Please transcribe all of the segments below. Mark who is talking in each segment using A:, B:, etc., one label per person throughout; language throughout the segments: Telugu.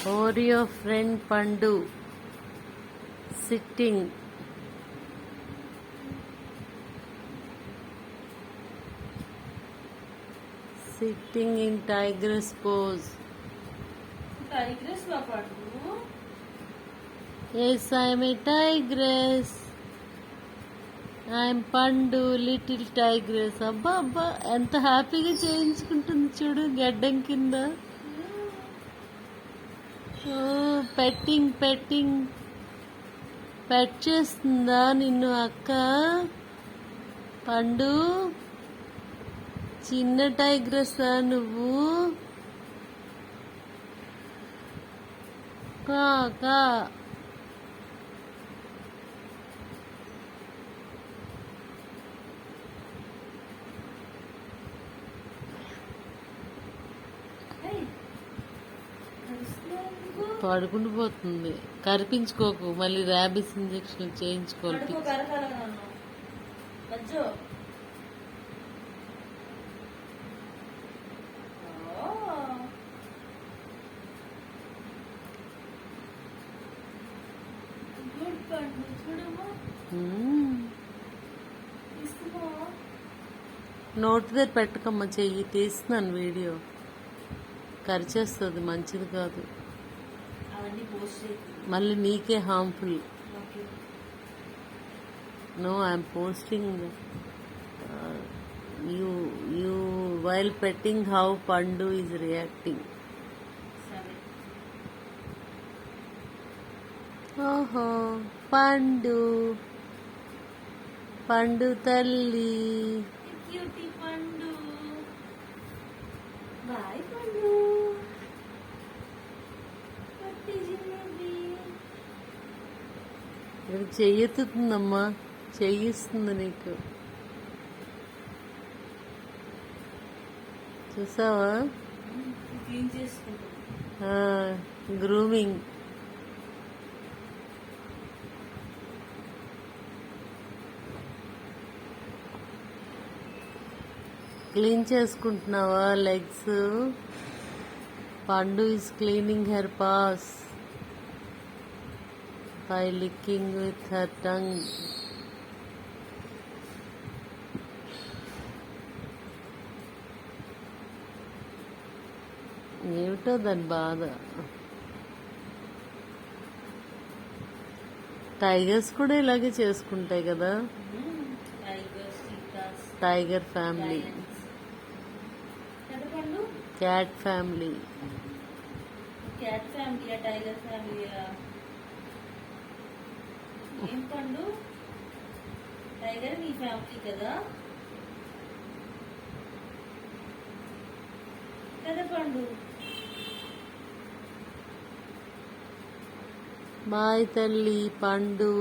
A: Oreo friend Pandu sitting. Sitting in tigress pose.
B: Tigress la Pandu?
A: Yes, I am a tigress. I am Pandu, little tigress. అబ్బా అబ్బా ఎంత హ్యాపీగా చేయించుకుంటుంది చూడు గడ్డం కింద. పెట్టింగ్ పెట్ చేస్తుందా నిన్ను అక్క? పండు చిన్న టైగ్రెస్సా నువ్వు? కా కా పడుకుంటూ పోతుంది. కరిపించుకోకు, మళ్ళీ ర్యాబిస్ ఇంజెక్షన్ చేయించుకోవాలి. నోటి దగ్గర పెట్టకమ్మా, చెయ్యి తీస్తున్నాను వీడియో. కరిచేస్తుంది, మంచిది కాదు, మళ్ళీ నీకే harmful. No, I'm posting you while petting how Pandu is reacting. ఓహో పండు తల్లి. ఇక్కడ చెయ్యెత్తుతుందమ్మా, చెయ్యిస్తుంది నీకు, చూసావా? గ్రూమింగ్. క్లీన్ చేసుకుంటున్నావా legs? Pandu is cleaning her paws by licking with her tongue. ఏమిటో దాని బాధ. టైగర్స్ కూడా ఇలాగే చేసుకుంటాయి కదా. Tiger family, cat family.
B: Tiger family ఏం పండు? టైగర్ నీ ఫ్యామిలీ కదా పండు.
A: బాయ్ తల్లి పండు.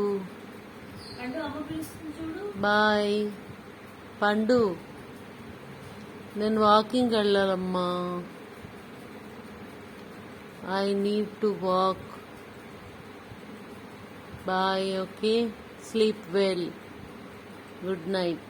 B: అమ్మ పిలుస్తుంది చూడు.
A: బాయ్ పండు, నేను వాకింగ్ వెళ్ళాలమ్మా. I need to walk. Bye, okay? Sleep well. Good night.